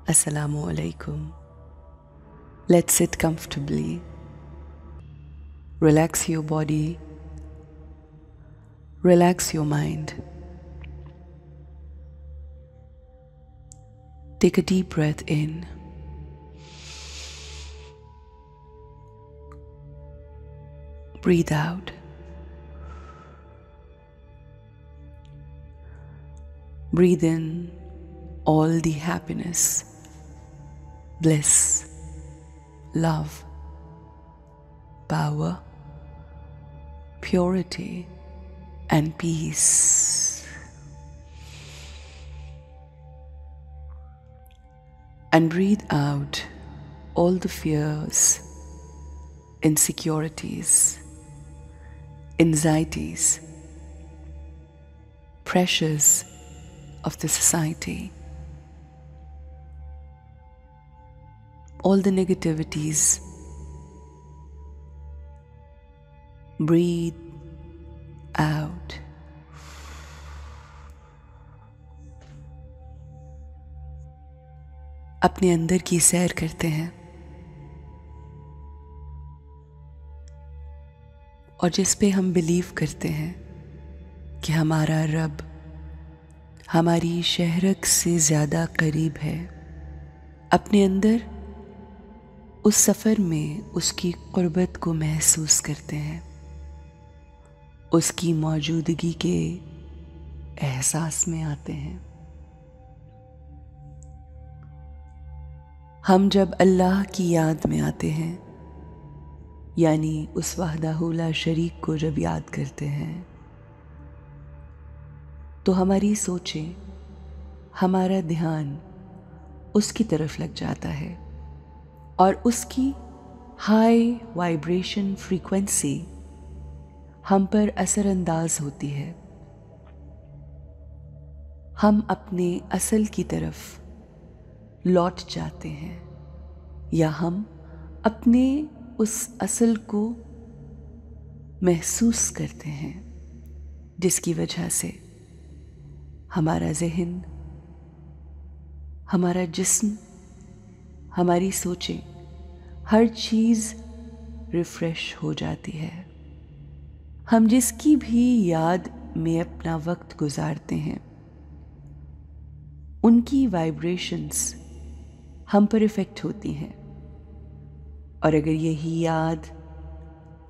Assalamu alaikum. Let's sit comfortably. Relax your body. Relax your mind. Take a deep breath in. Breathe out. Breathe in all the happiness, bliss, love, power, purity, and peace. And breathe out all the fears, insecurities, anxieties, pressures of the society, all the negativities. Breathe out. अपने अंदर की सैर करते हैं और जिस पे हम बिलीव करते हैं कि हमारा रब हमारी शहरत से ज़्यादा करीब है, अपने अंदर उस सफ़र में उसकी क़ुर्बत को महसूस करते हैं, उसकी मौजूदगी के एहसास में आते हैं। हम जब अल्लाह की याद में आते हैं, यानी उस वहदहू ला शरीक को जब याद करते हैं, तो हमारी सोचें, हमारा ध्यान उसकी तरफ लग जाता है और उसकी हाई वाइब्रेशन फ्रीक्वेंसी हम पर असरअंदाज होती है। हम अपने असल की तरफ लौट जाते हैं या हम अपने उस असल को महसूस करते हैं, जिसकी वजह से हमारा ज़हन, हमारा जिस्म, हमारी सोचें, हर चीज़ रिफ़्रेश हो जाती है। हम जिसकी भी याद में अपना वक्त गुजारते हैं, उनकी वाइब्रेशंस हम पर इफ़ेक्ट होती हैं और अगर यही याद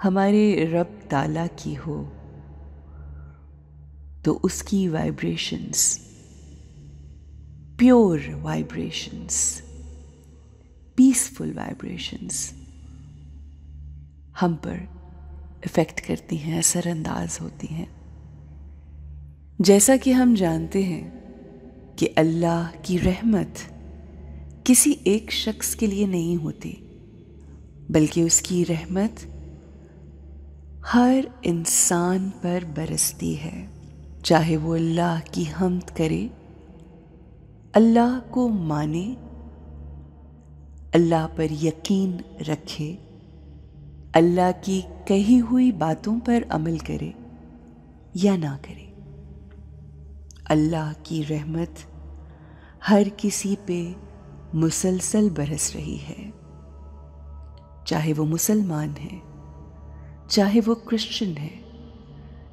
हमारे रब ताला की हो तो उसकी vibrations, pure vibrations, peaceful vibrations हम पर इफ़ेक्ट करती हैं, असरअंदाज होती हैं। जैसा कि हम जानते हैं कि अल्लाह की रहमत किसी एक शख्स के लिए नहीं होती, बल्कि उसकी रहमत हर इंसान पर बरसती है, चाहे वो अल्लाह की हम्द करे, अल्लाह को माने, अल्लाह पर यकीन रखे, अल्लाह की कही हुई बातों पर अमल करे या ना करे। अल्लाह की रहमत हर किसी पे मुसलसल बरस रही है, चाहे वो मुसलमान है, चाहे वो क्रिश्चियन है,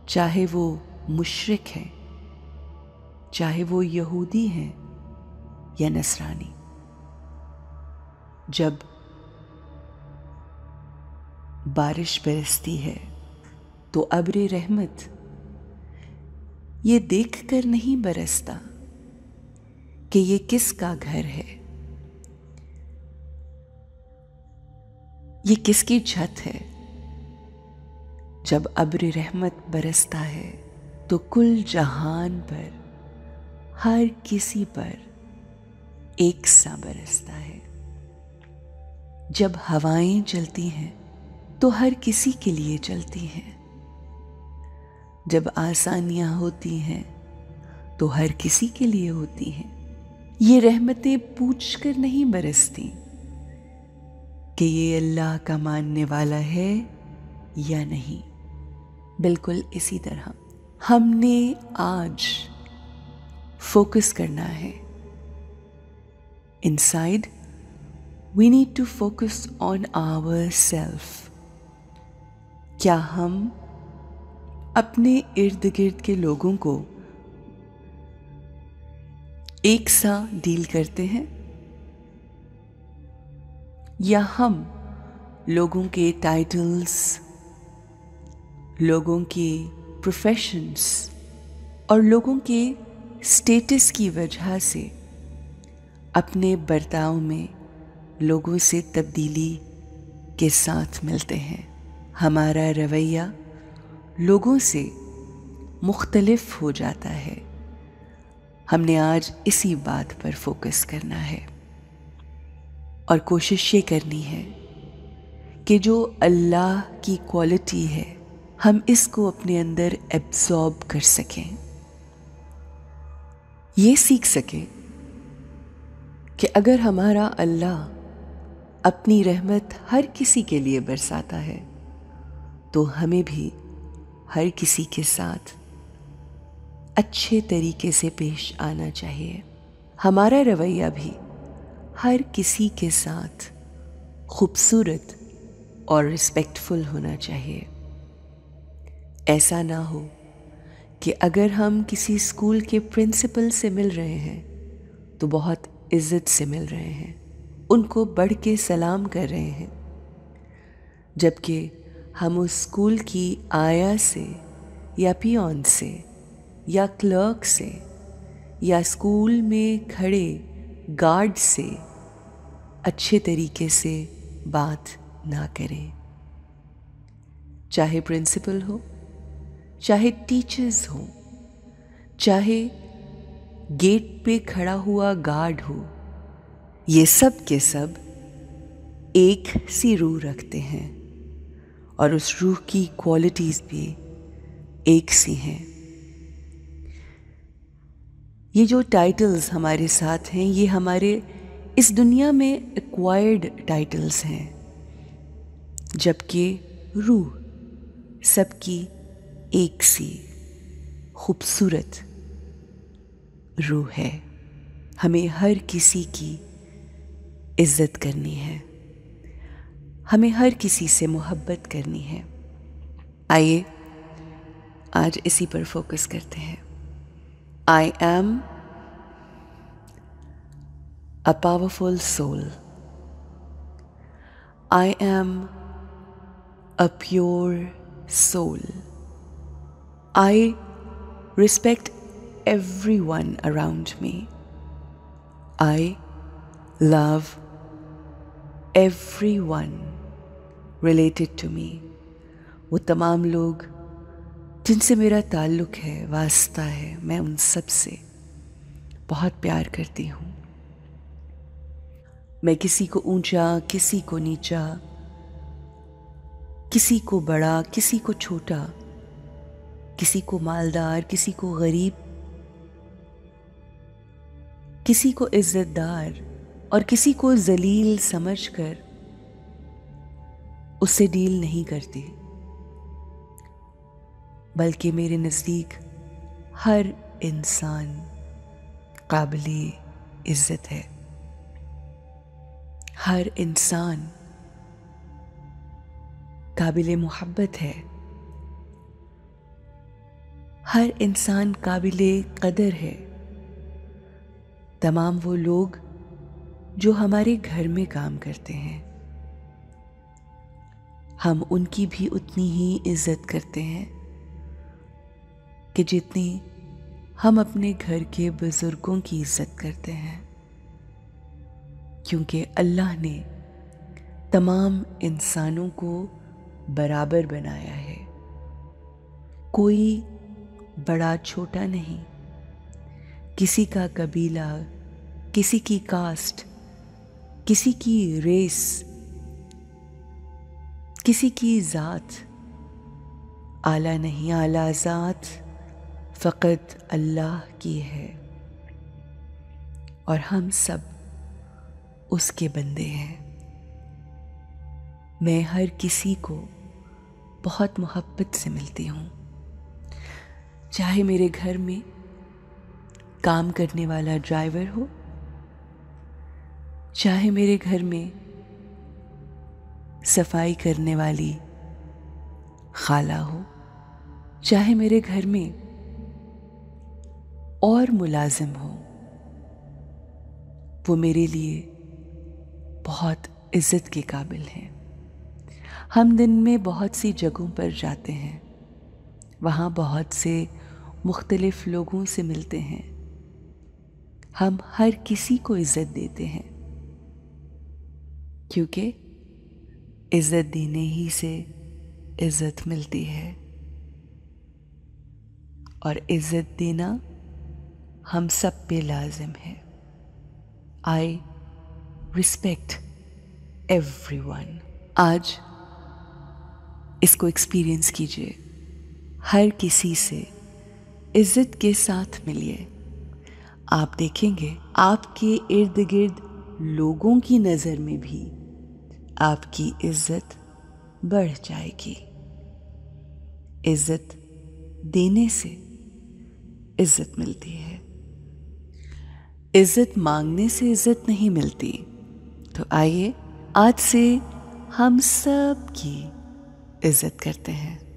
चाहे वो मुशरिक है, चाहे वो यहूदी हैं या नसरानी। जब बारिश बरसती है तो अब्र रहमत ये देखकर नहीं बरसता कि ये किसका घर है, ये किसकी छत है। जब अब्र रहमत बरसता है तो कुल जहान पर, हर किसी पर एक सा बरसता है। जब हवाएं चलती हैं तो हर किसी के लिए चलती हैं। जब आसानियां होती हैं तो हर किसी के लिए होती हैं। ये रहमतें पूछकर नहीं बरसती कि ये अल्लाह का मानने वाला है या नहीं। बिल्कुल इसी तरह हमने आज फोकस करना है Inside, we need to focus on ourselves. क्या हम अपने इर्द गिर्द के लोगों को एक सा डील करते हैं, या हम लोगों के टाइटल्स, लोगों के प्रोफेशंस और लोगों के स्टेटस की वजह से अपने बर्ताव में लोगों से तब्दीली के साथ मिलते हैं। हमारा रवैया लोगों से मुख्तलिफ हो जाता है। हमने आज इसी बात पर फोकस करना है और कोशिश ये करनी है कि जो अल्लाह की क्वालिटी है हम इसको अपने अंदर एब्जॉर्ब कर सकें, ये सीख सकें कि अगर हमारा अल्लाह अपनी रहमत हर किसी के लिए बरसाता है तो हमें भी हर किसी के साथ अच्छे तरीके से पेश आना चाहिए। हमारा रवैया भी हर किसी के साथ खूबसूरत और रिस्पेक्टफुल होना चाहिए। ऐसा ना हो कि अगर हम किसी स्कूल के प्रिंसिपल से मिल रहे हैं तो बहुत इज्जत से मिल रहे हैं, उनको बढ़ के सलाम कर रहे हैं, जबकि हम उस स्कूल की आया से या पियोन से या क्लर्क से या स्कूल में खड़े गार्ड से अच्छे तरीके से बात ना करें। चाहे प्रिंसिपल हो, चाहे टीचर्स हो, चाहे गेट पे खड़ा हुआ गार्ड हो, ये सब के सब एक सी रूह रखते हैं और उस रूह की क्वालिटीज भी एक सी हैं। ये जो टाइटल्स हमारे साथ हैं ये हमारे इस दुनिया में एक्वायर्ड टाइटल्स हैं, जबकि रूह सबकी एक सी खूबसूरत रूह है। हमें हर किसी की इज्जत करनी है, हमें हर किसी से मोहब्बत करनी है। आइए आज इसी पर फोकस करते हैं। I am a powerful soul. I am a pure soul. I respect everyone around me. I love everyone related to me. वो तमाम लोग जिनसे मेरा ताल्लुक़ है, वास्ता है, मैं उन सब से बहुत प्यार करती हूँ। मैं किसी को ऊंचा, किसी को नीचा, किसी को बड़ा, किसी को छोटा, किसी को मालदार, किसी को गरीब, किसी को इज्जतदार और किसी को जलील समझकर उससे डील नहीं करती, बल्कि मेरे नज़दीक हर इंसान काबिले इज्जत है। हर इंसान काबिले मोहब्बत है। हर इंसान काबिले कदर है। तमाम वो लोग जो हमारे घर में काम करते हैं, हम उनकी भी उतनी ही इज्जत करते हैं कि जितनी हम अपने घर के बुजुर्गों की इज्जत करते हैं, क्योंकि अल्लाह ने तमाम इंसानों को बराबर बनाया है। कोई बड़ा छोटा नहीं, किसी का कबीला, किसी की कास्ट, किसी की रेस, किसी की ज़ात आला नहीं। आला ज़ात फ़कत अल्लाह की है और हम सब उसके बंदे हैं। मैं हर किसी को बहुत मोहब्बत से मिलती हूँ, चाहे मेरे घर में काम करने वाला ड्राइवर हो, चाहे मेरे घर में सफाई करने वाली खाला हो, चाहे मेरे घर में और मुलाजिम हो, वो मेरे लिए बहुत इज्जत के काबिल हैं। हम दिन में बहुत सी जगहों पर जाते हैं, वहाँ बहुत से मुख्तलिफ लोगों से मिलते हैं। हम हर किसी को इज्जत देते हैं, क्योंकि इज्जत देने ही से इज्जत मिलती है, और इज्जत देना हम सब पे लाजिम है। I respect everyone. आज इसको एक्सपीरियंस कीजिए, हर किसी से इज्जत के साथ मिलिए। आप देखेंगे आपके इर्द गिर्द लोगों की नज़र में भी आपकी इज्जत बढ़ जाएगी। इज्जत देने से इज्जत मिलती है, इज्जत मांगने से इज्जत नहीं मिलती। तो आइए आज से हम सब की इज्जत करते हैं।